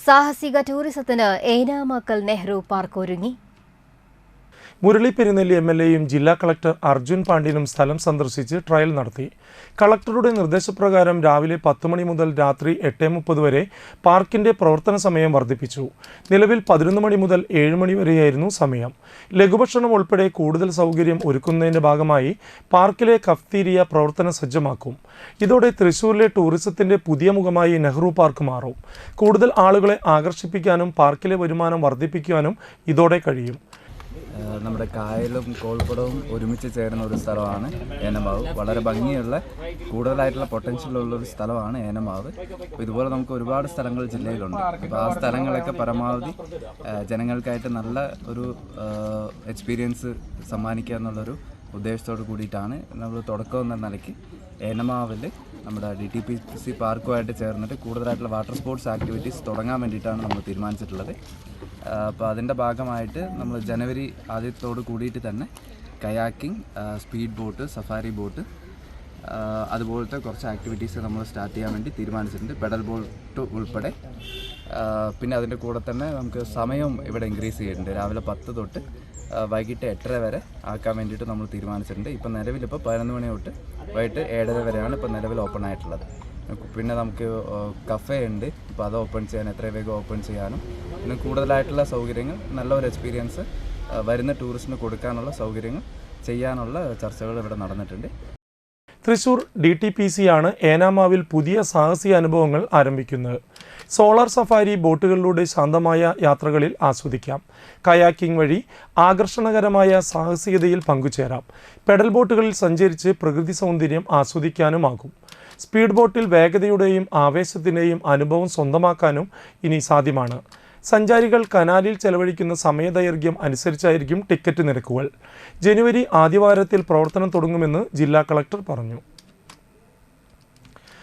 സാഹസിക ടൂറിസത്തിന് ഏനാമാക്കൽ നെഹ്റു പാർക്ക് ഒരുങ്ങി. മുരളി പെരുന്നെല്ലി എംഎൽഎയും ജില്ലാ കളക്ടർ അർജുൻ പാണ്ഡ്യനും സ്ഥലം സന്ദർശിച്ച് ട്രയൽ നടത്തി. കളക്ടറുടെ നിർദ്ദേശപ്രകാരം രാവിലെ 10 മണി മുതൽ രാത്രി 8:30 വരെ പാർക്കിന്റെ പ്രവർത്തന സമയം വർദ്ധിപ്പിച്ചു. നിലവിൽ 11 മണി മുതൽ 7 മണി വരെയായിരുന്നു സമയം. ലഘുഭക്ഷണം ഉൾപ്പെടെ കൂടുതൽ സൗകര്യം ഒരുക്കുന്നതിന്റെ ഭാഗമായി പാർക്കിലെ കഫ്തീരിയ പ്രവർത്തന സജ്ജമാക്കും. ഇതോടെ തൃശൂരിലെ ടൂറിസത്തിന്റെ പുതിയ മുഖമായി നെഹ്റു പാർക്ക് മാറും. കൂടുതൽ ആളുകളെ ആകർഷിപ്പിക്കാനും പാർക്കിലെ വരുമാനം വർദ്ധിപ്പിക്കാനും ഇതോടെ കഴിയും. നമ്മുടെ കായലും കോൾക്കുടവും ഒരുമിച്ച് ചേരുന്ന ഒരു സ്ഥലമാണ് ഏനമാവ്. വളരെ ഭംഗിയുള്ള കൂടുതലായിട്ടുള്ള പൊട്ടൻഷ്യലുള്ള ഒരു സ്ഥലമാണ് ഏനമാവ്. അപ്പോൾ ഇതുപോലെ നമുക്ക് ഒരുപാട് സ്ഥലങ്ങൾ ജില്ലയിലുണ്ട്. അപ്പോൾ ആ സ്ഥലങ്ങളൊക്കെ പരമാവധി ജനങ്ങൾക്കായിട്ട് നല്ല ഒരു എക്സ്പീരിയൻസ് സമ്മാനിക്കുക എന്നുള്ളൊരു ഉദ്ദേശത്തോട് കൂടിയിട്ടാണ് നമ്മൾ തുടക്കം എന്ന നിലയ്ക്ക് ഏനമാവിൽ നമ്മുടെ DTPC പാർക്കുമായിട്ട് ചേർന്നിട്ട് കൂടുതലായിട്ടുള്ള വാട്ടർ സ്പോർട്സ് ആക്ടിവിറ്റീസ് തുടങ്ങാൻ വേണ്ടിയിട്ടാണ് നമ്മൾ തീരുമാനിച്ചിട്ടുള്ളത്. അപ്പോൾ അതിൻ്റെ ഭാഗമായിട്ട് നമ്മൾ ജനുവരി ആദ്യത്തോട് കൂടിയിട്ട് തന്നെ kayaking, speed boat, safari boat അതുപോലത്തെ കുറച്ച് ആക്ടിവിറ്റീസ് നമ്മൾ സ്റ്റാർട്ട് ചെയ്യാൻ വേണ്ടി തീരുമാനിച്ചിട്ടുണ്ട്. പെഡൽ ബോട്ട് ഉൾപ്പെടെ. പിന്നെ അതിൻ്റെ കൂടെ തന്നെ നമുക്ക് സമയം ഇവിടെ ഇൻക്രീസ് ചെയ്തിട്ടുണ്ട്. രാവിലെ 10 തൊട്ട് വൈകിട്ട് 8:30 വരെ ആക്കാൻ വേണ്ടിയിട്ട് നമ്മൾ തീരുമാനിച്ചിട്ടുണ്ട്. ഇപ്പം നിലവിലിപ്പോൾ 11 മണി തൊട്ട് വൈകിട്ട് 7:30 വരെയാണ് ഇപ്പോൾ നിലവിൽ ഓപ്പൺ ആയിട്ടുള്ളത്. പിന്നെ നമുക്ക് കഫേ ഉണ്ട്. ഇപ്പോൾ അത് ഓപ്പൺ ചെയ്യാൻ എത്രയും വേഗം ഓപ്പൺ ചെയ്യാനും പിന്നെ കൂടുതലായിട്ടുള്ള സൗകര്യങ്ങൾ, നല്ലൊരു എക്സ്പീരിയൻസ് വരുന്ന ടൂറിസ്റ്റിന് കൊടുക്കാനുള്ള സൗകര്യങ്ങൾ ചെയ്യാനുള്ള ചർച്ചകൾ ഇവിടെ നടന്നിട്ടുണ്ട്. തൃശൂർ DTPC ആണ് ഏനാമാവിൽ പുതിയ സാഹസിക അനുഭവങ്ങൾ ആരംഭിക്കുന്നത്. സോളാർ സഫാരി ബോട്ടുകളിലൂടെ ശാന്തമായ യാത്രകളിൽ ആസ്വദിക്കാം. കയാക്കിംഗ് വഴി ആകർഷണകരമായ സാഹസികതയിൽ പങ്കുചേരാം. പെഡൽ ബോട്ടുകളിൽ സഞ്ചരിച്ച് പ്രകൃതി സൗന്ദര്യം ആസ്വദിക്കാനുമാകും. സ്പീഡ് ബോട്ടിൽ വേഗതയുടെയും ആവേശത്തിൻ്റെയും അനുഭവം സ്വന്തമാക്കാനും ഇനി സാധ്യമാണ്. സഞ്ചാരികൾ കനാലിൽ ചെലവഴിക്കുന്ന സമയദൈർഘ്യം അനുസരിച്ചായിരിക്കും ടിക്കറ്റ് നിരക്കുകൾ. ജനുവരി ആദ്യവാരത്തിൽ പ്രവർത്തനം തുടങ്ങുമെന്ന് ജില്ലാ കളക്ടർ പറഞ്ഞു.